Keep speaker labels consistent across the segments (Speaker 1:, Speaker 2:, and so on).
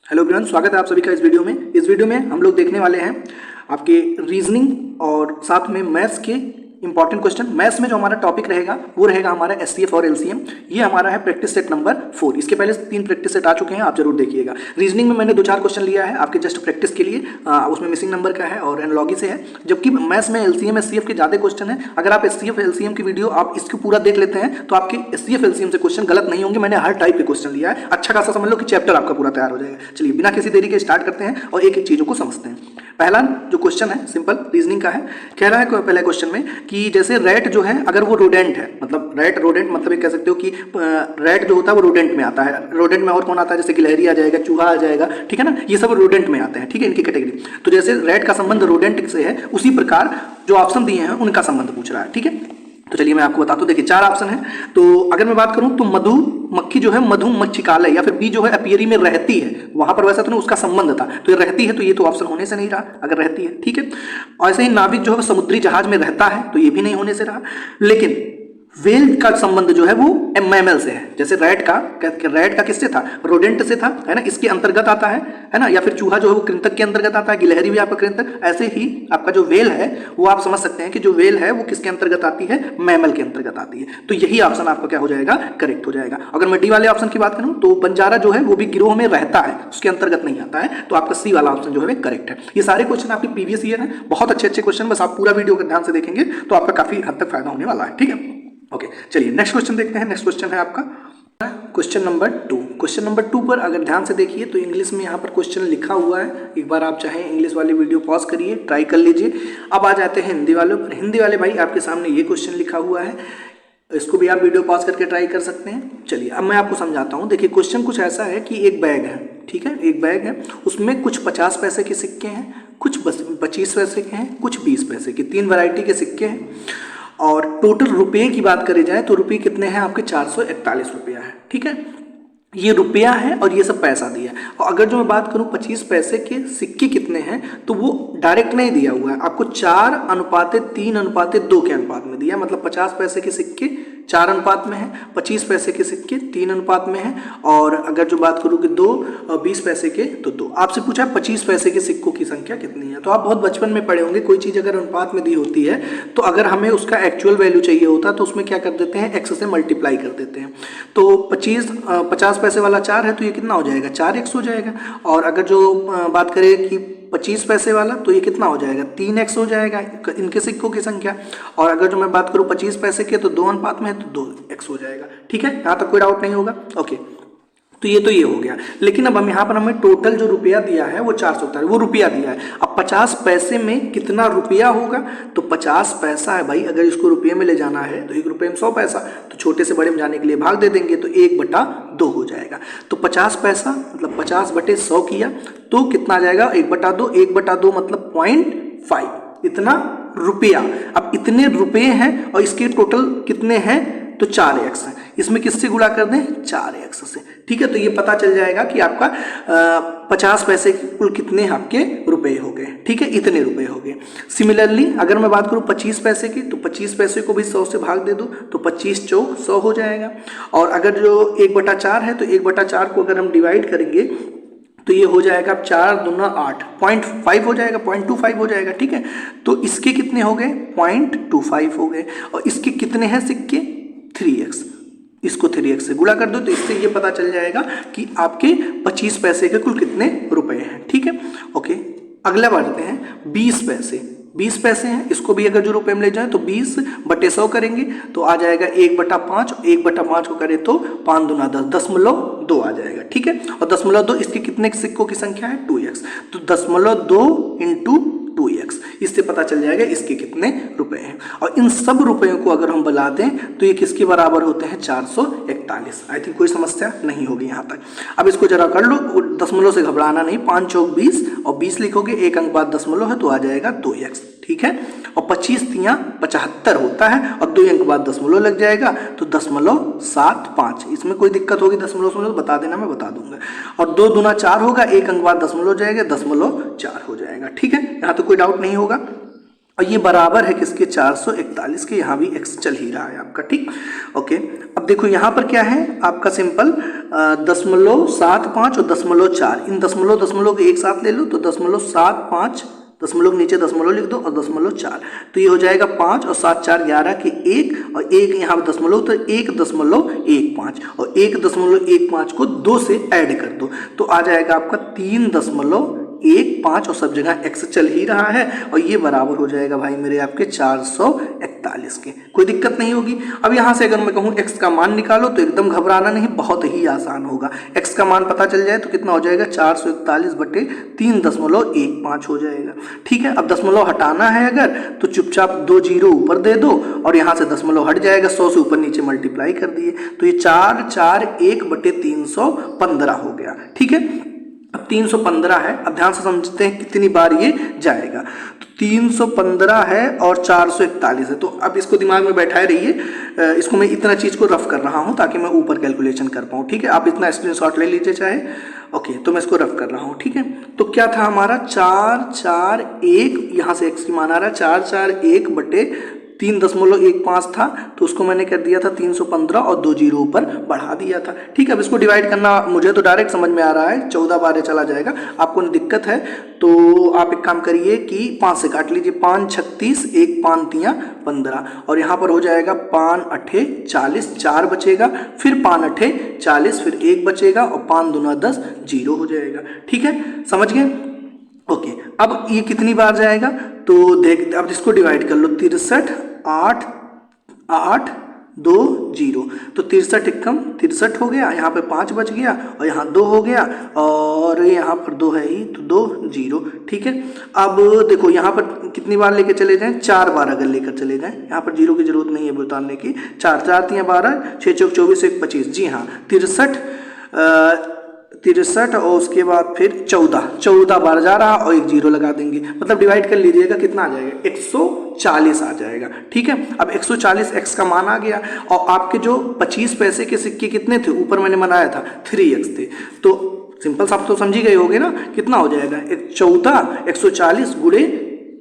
Speaker 1: Hello everyone, स्वागत है आप सभी का इस वीडियो में। इस वीडियो में हम लोग देखने वाले हैं आपके रीजनिंग और साथ में मैथ्स के इंपॉर्टेंट क्वेश्चन। मैथ्स में जो हमारा टॉपिक रहेगा वो रहेगा हमारा एचसीएफ और एलसीएम। ये हमारा है प्रैक्टिस सेट नंबर 4। इसके पहले 3 प्रैक्टिस सेट आ चुके हैं, आप जरूर देखिएगा। रीजनिंग में मैंने 2-4 क्वेश्चन लिया है आपके जस्ट प्रैक्टिस के लिए, उसमें मिसिंग नंबर का है और एनालॉजी से है। जबकि मैथ्स में एलसीएम एचसीएफ के ज़्यादा क्वेश्चन है। अगर आप एचसीएफ एलसीएम की वीडियो आप इसको पूरा देख लेते हैं तो आपके एचसीएफ एलसीएम से क्वेश्चन गलत नहीं होंगे। मैंने हर टाइप के क्वेश्चन लिया है, अच्छा खासा समझ लो कि चैप्टर आपका पूरा तैयार हो जाएगा। चलिए बिना किसी देरी के स्टार्ट करते हैं और एक एक चीज़ों को समझते हैं। पहला जो क्वेश्चन है सिंपल रीजनिंग का है। कह रहा है पहले क्वेश्चन में कि जैसे रैट जो है अगर वो रोडेंट है, मतलब रैट रोडेंट मतलब ये कह सकते हो कि रैट जो होता है वो रोडेंट में आता है। रोडेंट में और कौन आता है, जैसे गिलहरी आ जाएगा, चूहा आ जाएगा, ठीक है ना, ये सब रोडेंट में आते हैं, ठीक है, इनकी कैटेगरी। तो जैसे रैट का संबंध रोडेंट से है, उसी प्रकार जो ऑप्शन दिए हैं उनका संबंध पूछ रहा है, ठीक है। तो चलिए मैं आपको बताता हूँ। देखिए 4 ऑप्शन है। तो अगर मैं बात करूँ तो मधुमक्खी जो है मधुमक्षिकालय या फिर बी जो है एपियरी में रहती है, वहां पर वैसा तो नहीं, उसका संबंध था, तो ये रहती है, तो ये तो ऑप्शन होने से नहीं रहा अगर रहती है, ठीक है। और ऐसे ही नाविक जो है समुद्री जहाज में रहता है, तो ये भी नहीं होने से रहा। लेकिन वेल का संबंध जो है वो मैमल से है। जैसे रैट का किससे था, रोडेंट से था, है ना, इसके अंतर्गत आता है ना। या फिर चूहा जो है वो कृंतक के अंतर्गत आता है, गिलहरी भी आपका कृंतक। ऐसे ही आपका जो वेल है वो आप समझ सकते हैं कि जो वेल है वो किसके अंतर्गत आती है, मैमल के अंतर्गत आती है। तो यही ऑप्शन आपका क्या हो जाएगा, करेक्ट हो जाएगा। अगर मैं डी वाले ऑप्शन की बात करूं तो बंजारा जो है वो भी गिरोह में रहता है, उसके अंतर्गत नहीं आता है, तो आपका सी वाला ऑप्शन जो है करेक्ट है। ये सारे क्वेश्चन आपके प्रीवियस ईयर है, बहुत अच्छे अच्छे क्वेश्चन, बस आप पूरा वीडियो को ध्यान से देखेंगे तो आपका काफी हद तक फायदा होने वाला है, ठीक है। ओके चलिए नेक्स्ट क्वेश्चन देखते हैं। नेक्स्ट क्वेश्चन है आपका क्वेश्चन नंबर 2। क्वेश्चन नंबर 2 पर अगर ध्यान से देखिए तो इंग्लिश में यहाँ पर क्वेश्चन लिखा हुआ है। एक बार आप चाहें इंग्लिश वाली वीडियो पॉज करिए, ट्राई कर लीजिए। अब आ जाते हैं हिंदी वालों पर। हिंदी वाले भाई आपके सामने ये क्वेश्चन लिखा हुआ है, इसको भी आप वीडियो पॉज करके ट्राई कर सकते हैं। चलिए अब मैं आपको समझाता हूँ। देखिए क्वेश्चन कुछ ऐसा है कि एक बैग है, ठीक है, एक बैग है, उसमें कुछ 50 पैसे के सिक्के हैं, कुछ 25 पैसे के हैं, कुछ 20 पैसे के, 3 वैरायटी के सिक्के हैं। और टोटल रुपये की बात करी जाए तो रुपये कितने हैं आपके, 441 रुपया है, ठीक है। ये रुपया है और ये सब पैसा दिया है। और अगर जो मैं बात करूं 25 पैसे के सिक्के कितने हैं, तो वो डायरेक्ट नहीं दिया हुआ है, आपको 4:3:2 के अनुपात में दिया है। मतलब 50 पैसे के सिक्के 4 अनुपात में है, 25 पैसे के सिक्के 3 अनुपात में है, और अगर जो बात करूँ कि 20 पैसे के तो 2। आपसे पूछा 25 पैसे के सिक्कों की संख्या कितनी है। तो आप बहुत बचपन में पढ़े होंगे, कोई चीज़ अगर अनुपात में दी होती है तो अगर हमें उसका एक्चुअल वैल्यू चाहिए होता तो उसमें क्या कर देते हैं, x से मल्टीप्लाई कर देते हैं। तो 50 पैसे वाला 4 है तो ये कितना हो जाएगा, 4x हो जाएगा। और अगर जो बात करें कि 25 पैसे वाला तो ये कितना हो जाएगा, 3x हो जाएगा इनके सिक्कों की संख्या। और अगर जो मैं बात करूँ 25 पैसे के तो 2 अनुपात में है तो 2x हो जाएगा, ठीक है। यहाँ तक कोई डाउट नहीं होगा, ओके। तो ये हो गया। लेकिन अब हम यहाँ पर हमें टोटल जो रुपया दिया है वो 441, वो रुपया दिया है। अब 50 पैसे में कितना रुपया होगा, तो 50 पैसा है भाई, अगर इसको रुपये में ले जाना है तो 1 रुपये में 100 पैसा, तो छोटे से बड़े में जाने के लिए भाग दे देंगे तो 1/2 हो जाएगा। तो 50 पैसा मतलब 50/100 किया तो कितना आ जाएगा, 1/2, 1/2 मतलब 0.5, इतना रुपया। अब इतने रुपये हैं और इसके टोटल कितने हैं, तो 4x है। इसमें किससे गुणा कर दें, 4x से, ठीक है। तो ये पता चल जाएगा कि आपका 50 पैसे के कुल कितने आपके रुपए हो गए, ठीक है, इतने रुपए हो गए। सिमिलरली अगर मैं बात करूँ 25 पैसे की, तो 25 पैसे को भी 100 से भाग दे दो तो 25 चौक 100 हो जाएगा। और अगर जो 1/4 है तो 1/4 को अगर हम डिवाइड करेंगे तो ये हो जाएगा 4 दूना 8, 0.5 हो जाएगा, 0.25 हो जाएगा, ठीक है। तो इसके कितने हो गए, 0.25 हो गए। और इसके कितने हैं सिक्के, 3x, इसको 3x से गुणा कर दो तो इससे ये पता चल जाएगा कि आपके 25 पैसे के कुल कितने रुपए हैं, ठीक है, ओके। अगला बढ़ते हैं 20 पैसे। 20 पैसे हैं, इसको भी अगर जो रुपए में ले जाए तो 20/100 करेंगे तो आ जाएगा 1/5, 1/5 को करें तो 5 दूना 10, 10.2 आ जाएगा, ठीक है। और 10.2 इसके कितने सिक्कों की संख्या है, 2x, तो 10.2 × 2x, इससे पता चल जाएगा इसके कितने रुपए हैं। और इन सब रुपयों को अगर हम बना दें तो ये किसके बराबर होते हैं, 441। आई थिंक कोई समस्या नहीं होगी यहाँ तक। अब इसको जरा कर लो, दशमलव से घबराना नहीं, 5 चौक 20 और 20 लिखोगे, 1 अंक बाद दशमलव है तो आ जाएगा 2x, ठीक है। और 25 तियां 75 होता है और 2 अंक बाद दशमलव लग जाएगा तो 0.75। इसमें कोई दिक्कत होगी दशमलव बता देना, मैं बता दूंगा। और 2 दूना 4 होगा, 1 अंक बाद दशमलव हो जाएगा, 0.4 हो जाएगा, ठीक है। यहाँ तो कोई डाउट नहीं होगा, और ये बराबर है किसके 441 के, यहाँ भी x चल ही रहा है आपका, ठीक। ओके, अब देखो यहाँ पर क्या है आपका सिंपल 0.75 और 0.4, इन दशमलव को एक साथ ले लो तो 0.75, दशमलव नीचे दशमलव लिख दो और 0.4, तो ये हो जाएगा 5 और 7 4 11 के 1 और 1 यहाँ पर दशमलव, तो 1.15 और 1.15 को 2 से ऐड कर दो तो आ जाएगा आपका 3.15 और सब जगह x चल ही रहा है और ये बराबर हो जाएगा भाई मेरे आपके 441 के। कोई दिक्कत नहीं होगी। अब यहाँ से अगर मैं कहूँ x का मान निकालो तो एकदम घबराना नहीं, बहुत ही आसान होगा। x का मान पता चल जाए तो कितना हो जाएगा 441/3.15 हो जाएगा, ठीक है। अब दशमलव हटाना है अगर तो चुपचाप 2 जीरो ऊपर दे दो और यहाँ से दशमलव हट जाएगा, 100 से ऊपर नीचे मल्टीप्लाई कर दिए तो ये 441/315 हो गया, ठीक है। अब 315 है, अब ध्यान से समझते हैं कितनी बार ये जाएगा, तो 315 है और 441 है, तो अब इसको दिमाग में बैठाए रहिए। इसको मैं इतना चीज़ को रफ कर रहा हूँ ताकि मैं ऊपर कैलकुलेशन कर पाऊँ, ठीक है। आप इतना स्क्रीनशॉट ले लीजिए चाहे, ओके। तो मैं इसको रफ कर रहा हूँ, ठीक है। तो क्या था हमारा 441, यहाँ से x की मान आ रहा है 441/3.15 था, तो उसको मैंने कर दिया था 315 और 2 जीरो ऊपर बढ़ा दिया था, ठीक है। अब इसको डिवाइड करना मुझे तो डायरेक्ट समझ में आ रहा है, 14 बार चला जाएगा। आपको दिक्कत है तो आप एक काम करिए कि 5 से काट लीजिए, 5 36, 1 5 3 15 और यहाँ पर हो जाएगा 5 8 40, 4 बचेगा, फिर 5 8 40, फिर 1 बचेगा और 5 दूना 10, 0 हो जाएगा, ठीक है। समझ गए, ओके। अब ये कितनी बार जाएगा तो देख, अब इसको डिवाइड कर लो, 63 8 8 2 0, तो 63 एकम 63 हो गया, यहाँ पे 5 बच गया और यहाँ 2 हो गया और यहाँ पर 2 है ही तो 2 0, ठीक है। अब देखो यहाँ पर कितनी बार लेके चले जाएं, 4 बार अगर लेकर चले जाएं, यहाँ पर 0 की जरूरत नहीं है उतारने की, 4 4 3 12, 6 चौक 24, 1 25, जी हाँ 63 और उसके बाद फिर 14 बार जा रहा और 1 जीरो लगा देंगे, मतलब डिवाइड कर लीजिएगा कितना आ जाएगा 140 आ जाएगा, ठीक है। अब 140 x का मान आ गया और आपके जो 25 पैसे के सिक्के कितने थे, ऊपर मैंने बनाया था 3x थे, तो सिंपल साहब तो समझी गए होगे ना, कितना हो जाएगा 140 गुणे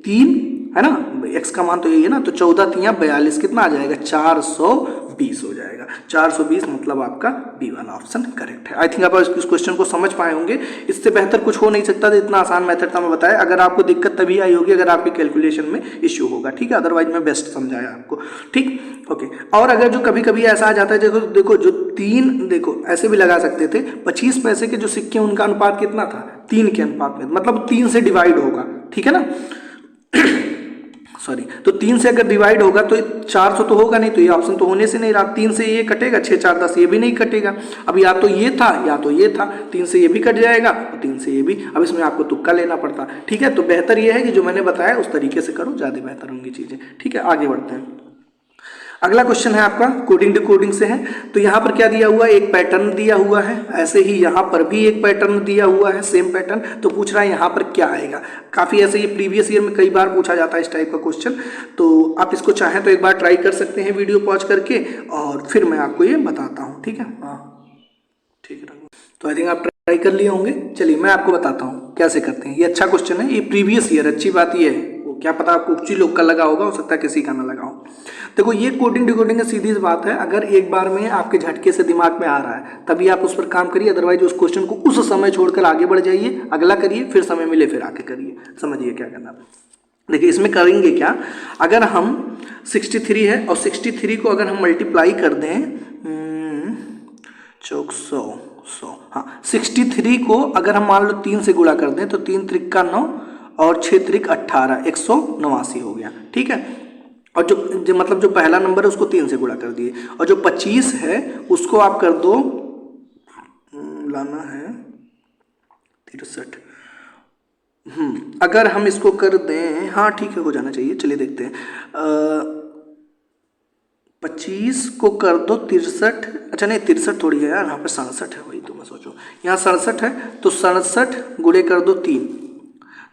Speaker 1: 3 है ना, x का मान तो यही है ना, तो 14 3 42 कितना आ जाएगा 420 हो जाएगा, 420 मतलब आपका बी वाला ऑप्शन करेक्ट है। आई थिंक आप इस क्वेश्चन को समझ पाए होंगे, इससे बेहतर कुछ हो नहीं सकता था, इतना आसान मेथड था मैं बताया। अगर आपको दिक्कत तभी आई होगी अगर आपके कैलकुलेशन में इश्यू होगा, ठीक है, अदरवाइज मैं बेस्ट समझाया आपको, ठीक, ओके। और अगर जो कभी कभी ऐसा आ जाता है, देखो जो 3, देखो ऐसे भी लगा सकते थे, 25 पैसे के जो सिक्के उनका अनुपात कितना था 3 के अनुपात में, मतलब 3 से डिवाइड होगा, ठीक है ना सॉरी, तो 3 से अगर डिवाइड होगा तो 400 तो होगा नहीं, तो ये ऑप्शन तो होने से नहीं रहा, 3 से ये कटेगा, 6 4 10 ये भी नहीं कटेगा, अब या तो ये था या तो ये था, 3 से ये भी कट जाएगा और 3 से ये भी, अब इसमें आपको तुक्का लेना पड़ता, ठीक है। तो बेहतर ये है कि जो मैंने बताया उस तरीके से करो, ज़्यादा बेहतर होंगी चीज़ें, ठीक है। आगे बढ़ते हैं, अगला क्वेश्चन है आपका कोडिंग डिकोडिंग से है। तो यहाँ पर क्या दिया हुआ है, एक पैटर्न दिया हुआ है, ऐसे ही यहाँ पर भी एक पैटर्न दिया हुआ है, सेम पैटर्न। तो पूछ रहा है यहाँ पर क्या आएगा, काफ़ी ऐसे ये प्रीवियस ईयर में कई बार पूछा जाता है इस टाइप का क्वेश्चन, तो आप इसको चाहें तो एक बार ट्राई कर सकते हैं वीडियो पॉज करके और फिर मैं आपको ये बताता हूँ, ठीक है। हाँ ठीक है, तो आई थिंक आप ट्राई कर लिए होंगे। चलिए मैं आपको बताता हूँ कैसे करते हैं, ये अच्छा क्वेश्चन है, ये प्रीवियस ईयर, अच्छी बात ये है, क्या पता आपको कुछ ही लोग का लगा होगा, हो सकता है किसी का ना लगा हो। देखो ये कोडिंग डिकोडिंग की सीधी सी बात है, अगर एक बार में आपके झटके से दिमाग में आ रहा है तभी आप उस पर काम करिए, अदरवाइज उस क्वेश्चन को उस समय छोड़कर आगे बढ़ जाइए, अगला करिए, फिर समय मिले फिर आके करिए, समझिए क्या करना। देखिए इसमें करेंगे क्या, अगर हम 63 है और 63 को अगर हम मल्टीप्लाई कर दें 100, हाँ 63 को अगर हम मान लो 3 से गुणा कर दें तो 3 त्रिक का 9 और 6 त्रिक 18, 189 हो गया, ठीक है। और जो मतलब जो पहला नंबर है उसको 3 से गुणा कर दिए, और जो 25 है उसको आप कर दो, लाना है 63, अगर हम इसको कर दें, हाँ ठीक है हो जाना चाहिए, चलिए देखते हैं, 25 को कर दो 63, अच्छा नहीं 63 थोड़ी है यार, यहाँ पे 67 है, वही तो मैं सोचूं, यहाँ 67 है तो 67 गुणे कर दो 3,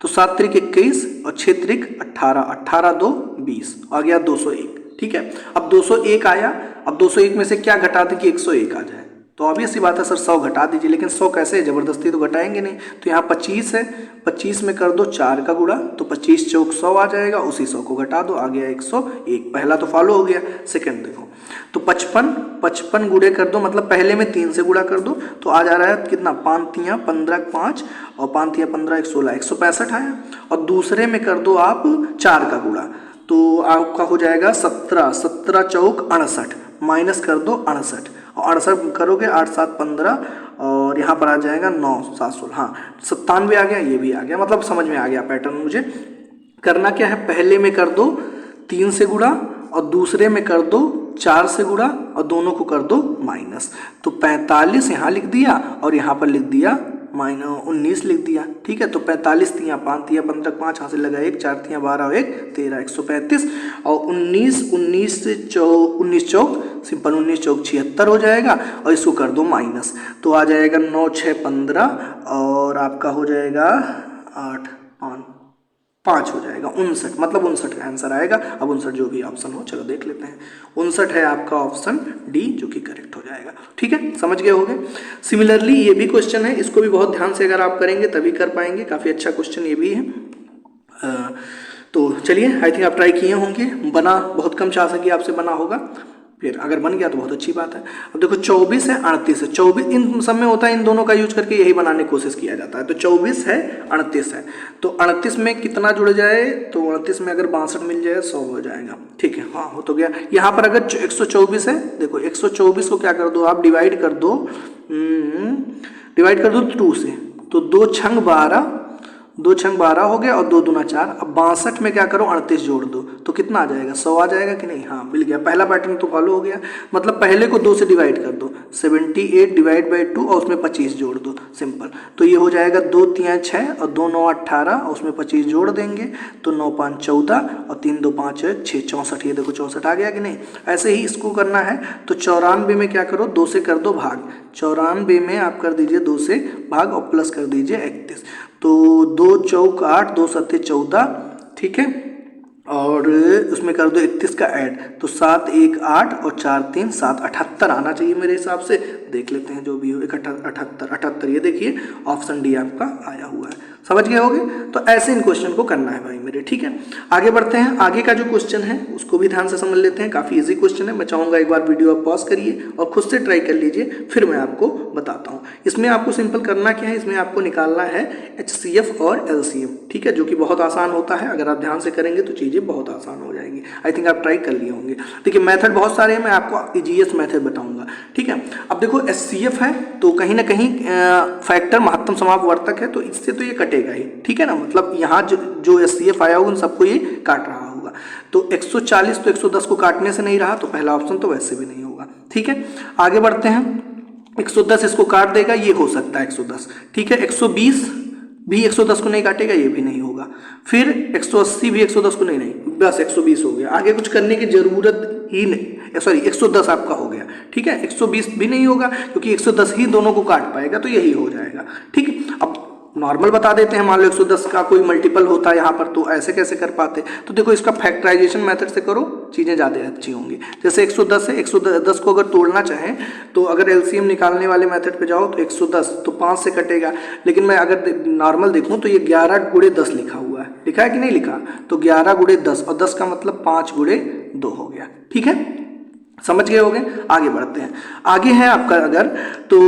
Speaker 1: तो 7 त्रिक 21 और 6 त्रिक 18, 18 2 20, आ गया 201, ठीक है। अब 201 आया, अब 201 में से क्या घटा दें कि 101 आ जाए, तो ऑब्वियस सी बात है सर 100 घटा दीजिए, लेकिन 100 कैसे, ज़बरदस्ती तो घटाएंगे नहीं। तो यहाँ 25 है, 25 में कर दो 4 का गुणा, तो 25 चौक 100 आ जाएगा, उसी 100 को घटा दो, आ गया 101। पहला तो फॉलो हो गया। सेकंड देखो, तो 55 गुणे कर दो, मतलब पहले में 3 से गुणा कर दो, तो आ जा रहा है कितना, 5 तियाँ 15, 5 और 5 तियाँ 15, 116, 165 आया। और दूसरे में कर दो आप 4 का गुणा, तो आपका हो जाएगा 17, 17 चौक 68, माइनस कर दो 68, और 68 करोगे 8 7 15, और यहाँ पर आ जाएगा 9 7 16, हाँ 97 आ गया, ये भी आ गया। मतलब समझ में आ गया पैटर्न। मुझे करना क्या है, पहले में कर दो 3 से गुणा और दूसरे में कर दो 4 से गुणा और दोनों को कर दो माइनस। तो 45 यहाँ लिख दिया और यहाँ पर लिख दिया -19 लिख दिया। ठीक है, तो 45 तियाँ 5 तियाँ 15, 5 यहाँ से लगा 1, 4 तियाँ 12 और 1 13, 135 और 19 चौक सिंपल 19 चौक 76 हो जाएगा, और इसको कर दो माइनस, तो आ जाएगा 9 6 15 और आपका हो जाएगा 8 5 हो जाएगा 59, मतलब 59 का आंसर आएगा। अब 59 जो भी ऑप्शन हो, चलो देख लेते हैं। 59 है आपका ऑप्शन डी, जो कि करेक्ट हो जाएगा। ठीक है, समझ गए होंगे। सिमिलरली ये भी क्वेश्चन है, इसको भी बहुत ध्यान से अगर आप करेंगे तभी कर पाएंगे। काफ़ी अच्छा क्वेश्चन ये भी है। तो चलिए, आई थिंक आप ट्राई किए होंगे, बना बहुत कम चांस है कि आपसे बना होगा, फिर अगर बन गया तो बहुत अच्छी बात है। अब देखो 24 है 38 है, 24 इन सब में होता है, इन दोनों का यूज करके यही बनाने की कोशिश किया जाता है। तो 24 है 38 है, तो 38 में कितना जुड़ जाए, तो 38 में अगर 62 मिल जाए 100 हो जाएगा। ठीक है, हाँ हो तो गया। यहाँ पर अगर 124 है, देखो 124 को क्या कर दो आप, डिवाइड कर दो 2 से, तो 2 छंग 12, 2 छंग 12 हो गया और 2 दूना 4। अब 62 में क्या करो, 38 जोड़ दो, तो कितना आ जाएगा, 100 आ जाएगा कि नहीं। हाँ मिल गया, पहला पैटर्न तो फॉलो हो गया। मतलब पहले को 2 से डिवाइड कर दो, 78 डिवाइड बाई 2 और उसमें 25 जोड़ दो, सिंपल। तो ये हो जाएगा 2 3 6 और 2 9 18 और उसमें 25 जोड़ देंगे, तो 9 5 14 और 3 2 5 6 64। ये देखो 64 आ गया कि नहीं। ऐसे ही इसको करना है, तो 94 में क्या करो, 2 से कर दो भाग, 94 में आप कर दीजिए 2 से भाग और प्लस कर दीजिए 31, तो 2 चौक 8, 2 सत्ते 14। ठीक है, और उसमें कर दो 31 का ऐड, तो 7 1 8 और 4 3 7 78 आना चाहिए मेरे हिसाब से। देख लेते हैं जो भी हो, 78। ये देखिए ऑप्शन डी आपका आया हुआ है। समझ गए होगे। तो ऐसे इन क्वेश्चन को करना है भाई मेरे। ठीक है, आगे बढ़ते हैं। आगे का जो क्वेश्चन है उसको भी ध्यान से समझ लेते हैं। काफ़ी इजी क्वेश्चन है। मैं चाहूँगा एक बार वीडियो आप पॉज करिए और खुद से ट्राई कर लीजिए, फिर मैं आपको बताता हूँ। इसमें आपको सिंपल करना क्या है, इसमें आपको निकालना है HCF और LCM। ठीक है, जो कि बहुत आसान होता है। अगर आप ध्यान से करेंगे तो चीज़ें बहुत आसान हो जाएंगी। आई थिंक आप ट्राई कर लिए होंगे। देखिए मेथड बहुत सारे हैं, मैं आपको ईजीएस्ट मेथड बताऊंगा। ठीक है, अब देखो HCF है तो कहीं ना कहीं फैक्टर महत्तम समापवर्तक है, तो इससे तो ये कटेगा ही। ठीक है ना, मतलब यहाँ जो HCF आया होगा उन सबको ये काट रहा होगा। तो 140 तो 110 को काटने से नहीं रहा, तो पहला ऑप्शन तो वैसे भी नहीं होगा। ठीक है, आगे बढ़ते हैं। 110 इसको काट देगा, ये हो सकता है 110। ठीक है, 120 भी 110 को नहीं काटेगा, ये भी नहीं होगा। फिर 180 भी 110 को नहीं, बस 120 हो गया। आगे कुछ करने की जरूरत ही नहीं, सॉरी 110 आपका हो गया। ठीक है, 120 भी नहीं होगा क्योंकि 110 ही दोनों को काट पाएगा, तो यही हो जाएगा। ठीक है, अब नॉर्मल बता देते हैं। मान लो 110 का कोई मल्टीपल होता है यहाँ पर, तो ऐसे कैसे कर पाते। तो देखो इसका फैक्टराइजेशन मेथड से करो, चीज़ें ज़्यादा अच्छी होंगी। जैसे 110 है, 110 को अगर तोड़ना चाहें तो अगर LCM निकालने वाले मेथड पे जाओ तो 110 तो 5 से कटेगा। लेकिन मैं अगर नॉर्मल देखूँ तो ये 11 गुणे 10 लिखा हुआ है, लिखा है कि नहीं लिखा। तो 11 गुणे 10 और 10 का मतलब 5 गुणे 2 हो गया। ठीक है, समझ गए होंगे। आगे बढ़ते हैं। आगे है आपका अगर तो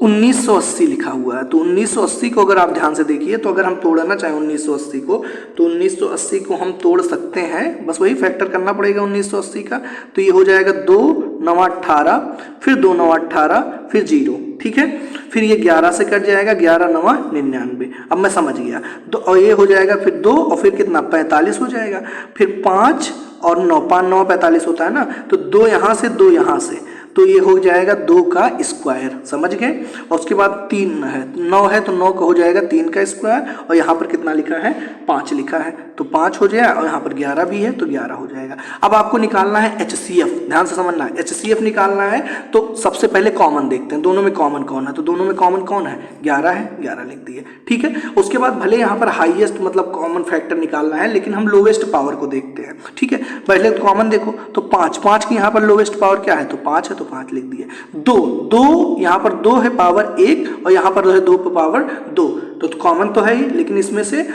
Speaker 1: 1980 लिखा हुआ है, तो 1980 को अगर आप ध्यान से देखिए, तो अगर हम तोड़ना चाहें 1980 को, तो 1980 को हम तोड़ सकते हैं। बस वही फैक्टर करना पड़ेगा 1980 का। तो ये हो जाएगा 2 9 18, फिर 2 9 18, फिर 0। ठीक है, फिर ये 11 से कट जाएगा, 11 9 99। अब मैं समझ गया। तो और ये हो जाएगा फिर 2 और फिर कितना 45 हो जाएगा। फिर 5 और 9, 5 9 45 होता है ना, तो 2 यहाँ से 2 यहाँ से, तो ये हो जाएगा 2 का स्क्वायर। समझ गए। और उसके बाद 3 है, 9 है तो 9 का हो जाएगा 3 का स्क्वायर, और यहाँ पर कितना लिखा है 5 लिखा है, तो 5 हो जाएगा। और यहाँ पर 11 भी है तो 11 हो जाएगा। अब आपको निकालना है HCF, ध्यान से समझना है। HCF निकालना है तो सबसे पहले कॉमन देखते हैं, दोनों में कॉमन कौन है। तो दोनों में कॉमन कौन है, 11 है, 11 लिख दिए। ठीक है, उसके बाद भले यहाँ पर हाईएस्ट मतलब कॉमन फैक्टर निकालना है, लेकिन हम लोवेस्ट पावर को देखते हैं। ठीक है, पहले कॉमन देखो तो 5 की यहाँ पर लोवेस्ट पावर क्या है, तो 5 है, तो 5 लिख दिए। 2 यहाँ पर 2 है पावर 1 और यहाँ पर है 2 पर पावर 2, तो कॉमन तो है ही, लेकिन इसमें से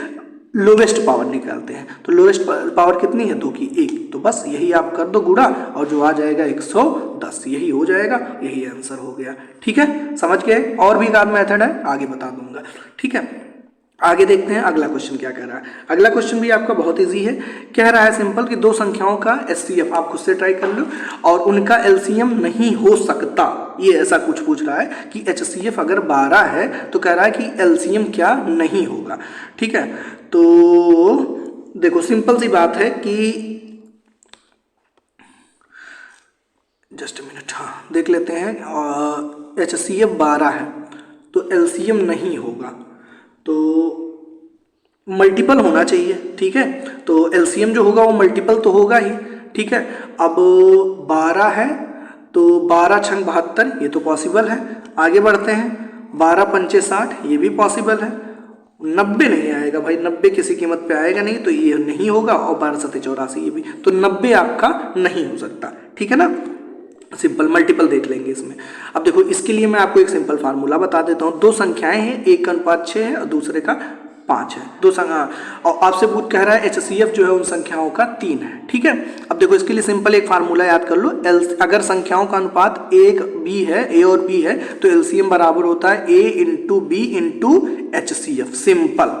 Speaker 1: लोवेस्ट पावर निकालते हैं। तो लोवेस्ट पावर कितनी है? 2 की 1, तो बस यही आप कर दो गुणा और जो आ जाएगा 110, यही हो जाएगा, यही आंसर हो गया। ठीक है, समझ गए? और भी एक आध मेथड है, आगे बता दूंगा। ठीक है, आगे देखते हैं अगला क्वेश्चन क्या कह रहा है। अगला क्वेश्चन भी आपका बहुत इजी है। कह रहा है सिंपल कि दो संख्याओं का एचसीएफ, आप खुद से ट्राई कर लो, और उनका एलसीएम नहीं हो सकता। ये ऐसा कुछ पूछ रहा है कि एचसीएफ अगर 12 है तो कह रहा है कि एलसीएम क्या नहीं होगा। ठीक है, तो देखो सिंपल सी बात है कि जस्ट मिनट, हाँ देख लेते हैं। एचसीएफ 12 है तो एलसीएम नहीं होगा, तो मल्टीपल होना चाहिए। ठीक है, तो एलसीएम जो होगा वो मल्टीपल तो होगा ही। ठीक है, अब 12 है तो 12 छंग 72, ये तो पॉसिबल है। आगे बढ़ते हैं, 12 पंचे 60, ये भी पॉसिबल है। 90 नहीं आएगा भाई, 90 किसी कीमत पे आएगा नहीं, तो ये नहीं होगा। और 12 सत्ते 84, ये भी, तो 90 आपका नहीं हो सकता। ठीक है ना, सिंपल मल्टीपल देख लेंगे इसमें। अब देखो इसके लिए मैं आपको एक सिंपल फार्मूला बता देता हूँ। दो संख्याएं हैं, एक का अनुपात 6 है और दूसरे का 5 है। दो संख्या, और आपसे पूछ कह रहा है एचसीएफ जो है उन संख्याओं का 3 है। ठीक है, अब देखो इसके लिए सिंपल एक फार्मूला याद कर लो। अगर संख्याओं का अनुपात एक बी है, ए और बी है, तो एलसीएम बराबर होता है A into B into HCF. Simple,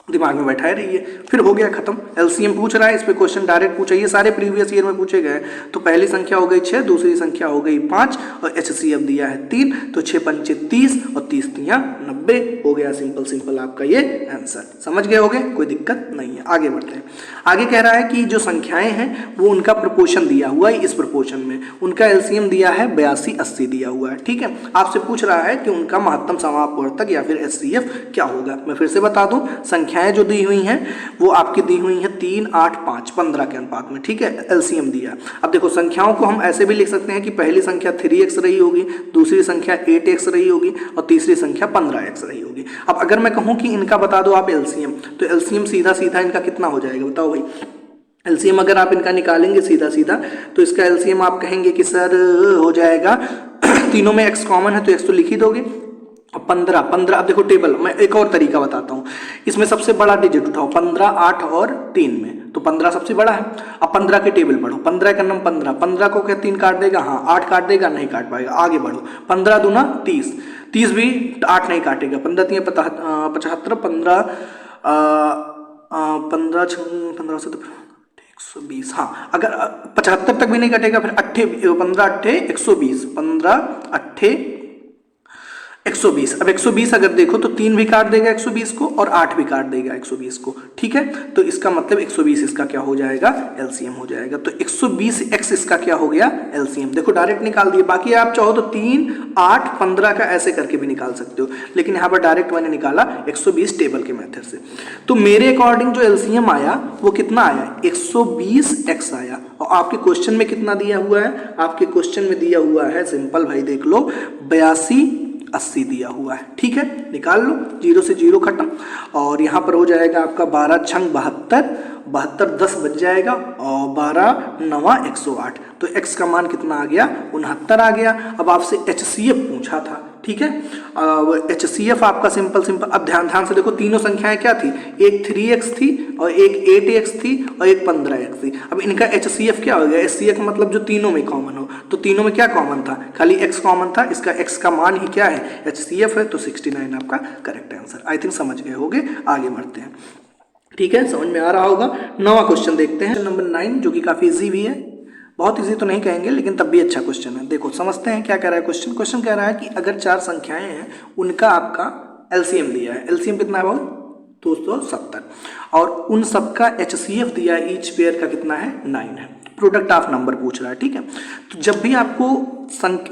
Speaker 1: दिमाग में बैठाए रहिए, फिर हो गया खत्म। एलसीएम पूछ रहा है, इस पे क्वेश्चन डायरेक्ट पूछा, ये सारे प्रीवियस ईयर में पूछे गए। तो पहली संख्या हो गई 6, दूसरी संख्या हो गई 5 और एचसीएफ दिया है 3, तो 6 पंचे 30 और 30 तियां 90 हो गया। सिंपल सिंपल आपका ये आंसर। समझ गए होगे, कोई दिक्कत नहीं है। आगे बढ़ते हैं। आगे कह रहा है कि जो संख्याएं हैं वो उनका प्रपोर्शन दिया हुआ है, इस प्रपोर्शन में उनका एलसीएम दिया है 82 80 दिया हुआ है। ठीक है, आपसे पूछ रहा है कि उनका महत्तम समापवर्तक या फिर एचसीएफ क्या होगा। मैं फिर से बता दूं, संख्याएं जो दी हुई हैं वो आपकी दी हुई हैं 3 8 5 15 के अनुपात में। ठीक है, एलसीएम दिया। अब देखो संख्याओं को हम ऐसे भी लिख सकते हैं कि पहली संख्या 3x रही होगी, दूसरी संख्या 8x रही होगी और तीसरी संख्या 15x रही होगी। अब अगर मैं कहूं कि इनका बता दो आप एलसीएम, तो एलसीएम सीधा सीधा इनका कितना हो जाएगा बताओ भाई। एलसीएम अगर आप इनका निकालेंगे सीधा सीधा, तो इसका एलसीएम आप कहेंगे कि सर हो जाएगा तीनों में x कॉमन है तो x तो लिख ही दोगे। 15 15, अब देखो टेबल, मैं एक और तरीका बताता हूँ। इसमें सबसे बड़ा डिजिट उठाओ, 15 8 और 3 में, तो 15 सबसे बड़ा है। अब 15 के टेबल पढ़ो, 15 का नाम 15, 15 को क्या 3 काट देगा? हाँ। 8 काट देगा? नहीं काट पाएगा। आगे बढ़ो, 15 दूना 30, 30 भी 8 नहीं काटेगा। 15 3 75, 15 15 से 120, हाँ। अगर 75 तक भी नहीं कटेगा, फिर 15 8 120, 15 8 120। अब 120 अगर देखो तो 3 भी काट देगा 120 को और 8 भी काट देगा 120 को। ठीक है, तो इसका मतलब 120 इसका क्या हो जाएगा? एलसीएम हो जाएगा। तो 120x इसका क्या हो गया? एलसीएम। देखो डायरेक्ट निकाल दिए। बाकी आप चाहो तो 3 8 15 का ऐसे करके भी निकाल सकते हो, लेकिन यहाँ पर डायरेक्ट मैंने निकाला 120 टेबल के मेथड से। तो मेरे अकॉर्डिंग जो एलसीएम आया वो कितना आया? 120x आया। और आपके क्वेश्चन में कितना दिया हुआ है? आपके क्वेश्चन में दिया हुआ है, सिंपल भाई देख लो, 82 80 दिया हुआ है। ठीक है, निकाल लो, 0 से 0 खत्म। और यहाँ पर हो जाएगा आपका 12 छंग 72, 72 10 बच जाएगा और 12 9 108। तो x का मान कितना आ गया? 69 आ गया। अब आपसे एचसीएफ पूछा था। ठीक है, एचसीएफ आपका सिंपल अब ध्यान से देखो, तीनों संख्याएं क्या थी? एक 3x थी और एक 8x थी और एक 15x थी। अब इनका एचसीएफ क्या हो गया? एचसीएफ मतलब जो तीनों में कॉमन हो। तो तीनों में क्या कॉमन था? खाली x कॉमन था। इसका x का मान ही क्या है? एचसीएफ है। तो 69 आपका करेक्ट आंसर। आई थिंक समझ गए होगे। आगे बढ़ते हैं। ठीक है, समझ में आ रहा होगा। 9वां क्वेश्चन देखते हैं, नंबर 9, जो कि काफी इजी भी है। बहुत इजी तो नहीं कहेंगे, लेकिन तब भी अच्छा क्वेश्चन है। देखो समझते हैं क्या कह रहा है क्वेश्चन। क्वेश्चन कह रहा है कि अगर 4 संख्याएं हैं, उनका आपका एलसीएम दिया है। एलसीएम कितना है भाई? 270। और उन सबका एचसीएफ दिया है, ईच पेयर का कितना है? 9 है। प्रोडक्ट ऑफ नंबर पूछ रहा है। ठीक है, तो जब भी आपको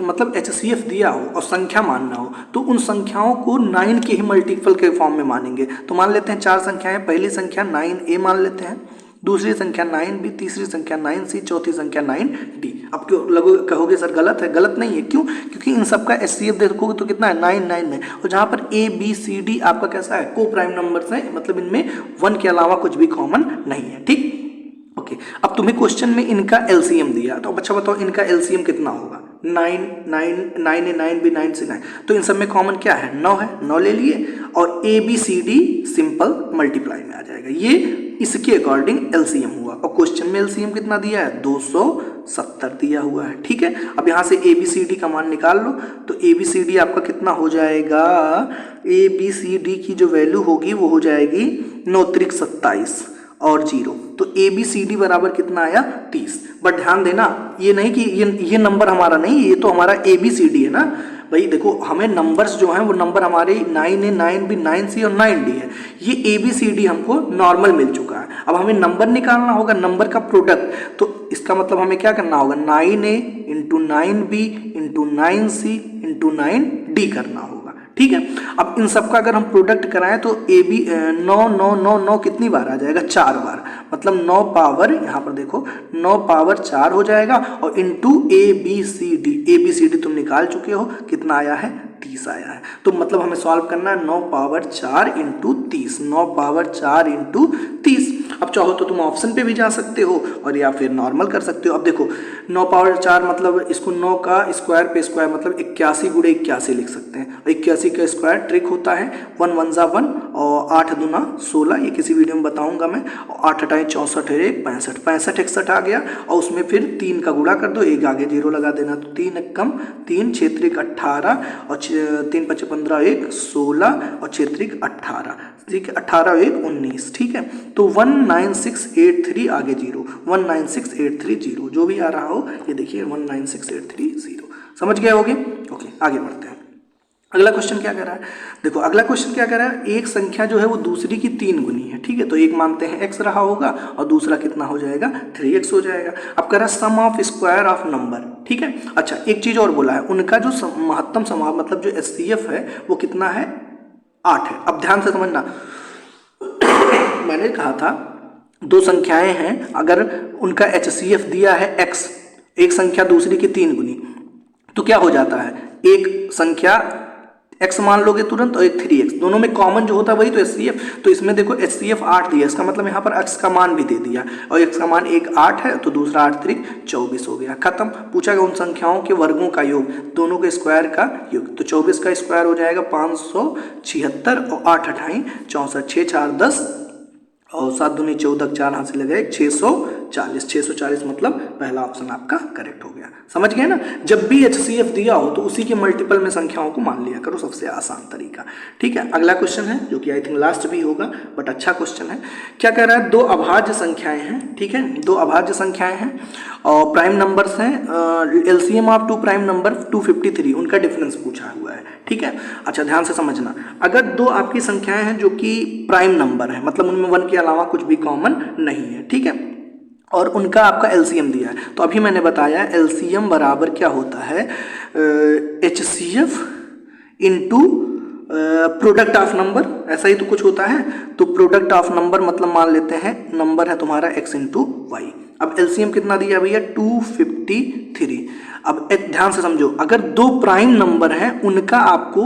Speaker 1: मतलब एचसीएफ दिया हो और संख्या मानना हो, तो उन संख्याओं को 9 के ही मल्टीपल के फॉर्म में मानेंगे। तो मान लेते हैं 4 संख्याएं, पहली संख्या 9a मान लेते हैं, दूसरी संख्या 9b, तीसरी संख्या 9c, चौथी संख्या 9d। अब क्यों कहोगे सर गलत है? गलत नहीं है। क्यों? क्योंकि इन सबका एचसीएफ देखोगे तो कितना है? 9 9 में। और जहाँ पर a b c d आपका कैसा है? को प्राइम नंबर्स है, मतलब इनमें 1 के अलावा कुछ भी कॉमन नहीं है। ठीक, ओके। अब तुम्हें क्वेश्चन में इनका एलसीएम दिया, तो अच्छा बताओ इनका एलसीएम कितना होगा? 9 9 9 है 9 भी 9 से 9, तो इन सब में कॉमन क्या है 9 है, 9 ले लिए और ABCD सिंपल मल्टीप्लाई में आ जाएगा। ये इसके अकॉर्डिंग एलसीएम हुआ और क्वेश्चन में एलसीएम कितना दिया है 270 दिया हुआ है। ठीक है, अब यहाँ से ABCD का मान निकाल लो, तो ABCD आपका कितना हो जाएगा, ABCD की जो वैल्यू होगी वो हो जाएगी 9 त्रिक 27 और 0, तो ABCD बराबर कितना आया 30। बट ध्यान देना ये नहीं कि ये नंबर हमारा नहीं, ये तो हमारा ABCD है ना भाई। देखो हमें नंबर्स जो हैं वो नंबर हमारे 9 है, 9 भी 9C और 9D है, ये ABCD हमको नॉर्मल मिल चुका है। अब हमें नंबर निकालना होगा, नंबर का प्रोडक्ट, तो इसका मतलब हमें क्या करना होगा 9A into 9B into 9C into 9D करना होगा। ठीक है, अब इन सब का अगर हम प्रोडक्ट कराएं तो AB 9 9 9 9 कितनी बार आ जाएगा 4 बार, मतलब 9 पावर यहाँ पर देखो 9 पावर 4 हो जाएगा और इंटू ABCD तुम निकाल चुके हो, कितना आया है 30 आया है। तो मतलब हमें सॉल्व करना है 9 पावर 4 इंटू 30, 9 पावर 4 इंटू 30। अब चाहो तो तुम ऑप्शन पे भी जा सकते हो और या फिर नॉर्मल कर सकते हो। अब देखो 9 पावर 4 मतलब इसको 9 का स्क्वायर पे स्क्वायर मतलब 81 गुणे 81 लिख सकते हैं। 81 का स्क्वायर ट्रिक होता है 1 1 जा 1 और 8 दूना 16, ये किसी वीडियो में बताऊंगा मैं। और 8 8 64 है 65, 65 61 आ गया और उसमें फिर 3 का गुणा कर दो, एक आगे 0 लगा देना, तो 3 कम 3 6 त्रिक 18 और 3 5 15 1 16 और 6 त्रिक 18, ठीक है 18 1 19। ठीक है, तो 19683 आगे 0, 19683 जो भी आ रहा हो ये देखिए 19683 समझ गए होगे। ओके आगे बढ़ते हैं। अगला क्वेश्चन क्या कह रहा है, देखो अगला क्वेश्चन क्या कह रहा है, एक संख्या जो है वो दूसरी की 3 गुनी है। ठीक है, तो एक मानते हैं x रहा होगा और दूसरा कितना हो जाएगा 3x हो जाएगा। अब कह रहा है सम ऑफ स्क्वायर ऑफ नंबर। ठीक है, अच्छा एक चीज और बोला है, उनका जो महत्तम समाह मतलब जो HCF है वो कितना है 8 है। अब ध्यान से समझना मैंने कहा था दो संख्याएं हैं, अगर उनका HCF दिया है x, एक संख्या दूसरी की 3 गुनी, तो क्या हो जाता है, एक संख्या x मान लोगे तुरंत और एक 3x, दोनों में कॉमन जो होता है वही तो HCF। तो इसमें देखो HCF 8 दिया, इसका मतलब यहाँ पर x का मान भी दे दिया और x का मान एक 8 है तो दूसरा 8 त्रिक 24 हो गया, खत्म। पूछा गया उन संख्याओं के वर्गों का योग, दोनों के स्क्वायर का योग, तो 24 का स्क्वायर हो जाएगा 576 और 8 अठाई 64, 6 4 10 और 7 दूनी 14, 4 हाथ से लगे 640, 640 मतलब पहला ऑप्शन आपका करेक्ट हो गया। समझ गए ना, जब भी HCF दिया हो तो उसी के मल्टीपल में संख्याओं को मान लिया करो, सबसे आसान तरीका। ठीक है, अगला क्वेश्चन है जो कि आई थिंक लास्ट भी होगा बट अच्छा क्वेश्चन है। क्या कह रहा है, दो अभाज्य संख्याएं हैं। ठीक है, दो अभाज्य संख्याएं हैं और प्राइम नंबर्स हैं, LCM ऑफ 2 प्राइम नंबर 253, उनका डिफरेंस पूछा हुआ है। ठीक है, अच्छा ध्यान से समझना, अगर दो आपकी संख्याएं हैं जो कि प्राइम नंबर है मतलब उनमें 1 के अलावा कुछ भी कॉमन नहीं है, ठीक है, और उनका आपका LCM दिया है, तो अभी मैंने बताया LCM बराबर क्या होता है HCF into product of number, ऐसा ही तो कुछ होता है। तो प्रोडक्ट ऑफ नंबर मतलब मान लेते हैं नंबर है तुम्हारा x इंटू वाई। अब LCM कितना दिया भैया 253। अब ध्यान से समझो, अगर दो प्राइम नंबर हैं उनका आपको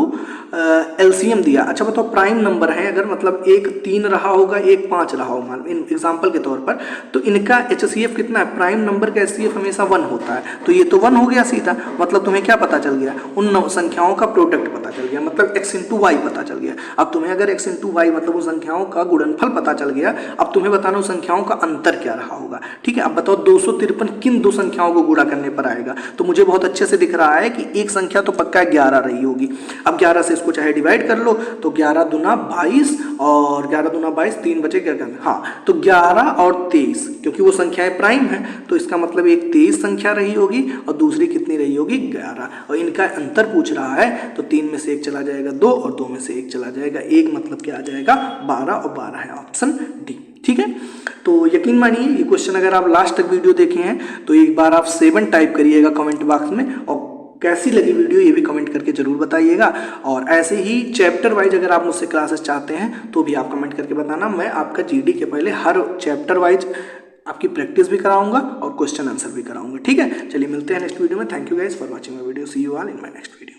Speaker 1: LCM दिया। अच्छा बताओ प्राइम नंबर है अगर मतलब एक 3 रहा होगा एक 5 रहा होगा एग्जाम्पल के तौर पर, तो इनका HCF कितना है, प्राइम नंबर का HCF हमेशा 1 होता है, तो ये तो 1 हो गया सीधा, मतलब तुम्हें क्या पता चल गया, उन संख्याओं का प्रोडक्ट पता चल गया, मतलब x इंटू वाई पता चल गया। अब तुम्हें अगर x इंटू वाई मतलब उन संख्याओं का गुणनफल पता चल गया, अब तुम्हें बताना उन संख्याओं का अंतर क्या रहा होगा। ठीक है, अब बताओ 253 किन दो संख्याओं को गुणा करने पर आएगा, तो मुझे बहुत अच्छे से दिख रहा है कि एक संख्या तो पक्का 11 रही होगी। अब 11 से इसको चाहे डिवाइड कर लो, तो 11 दूना 22 और 11 दूना 22 3 बचे क्या करना, हाँ तो 11 और 23, क्योंकि वो संख्याएं प्राइम है तो इसका मतलब एक 23 संख्या रही होगी और दूसरी कितनी रही होगी 11, और इनका अंतर पूछ रहा है तो 3 में से 1 चला जाएगा 2 और 2 में से 1 चला जाएगा 1, मतलब क्या आ जाएगा 12 और 12 है ऑप्शन डी। ठीक है, तो यकीन मानिए ये क्वेश्चन अगर आप लास्ट तक वीडियो देखे हैं तो एक बार आप 7 टाइप करिएगा कमेंट बॉक्स में, और कैसी लगी वीडियो ये भी कमेंट करके जरूर बताइएगा। और ऐसे ही चैप्टर वाइज अगर आप मुझसे क्लासेस चाहते हैं तो भी आप कमेंट करके बताना, मैं आपका GD के पहले हर चैप्टर वाइज आपकी प्रैक्टिस भी कराऊंगा और क्वेश्चन आंसर भी कराऊंगा। ठीक है, चलिए मिलते हैं नेक्स्ट वीडियो में। Thank you guys for watching my video, see you all in my next video.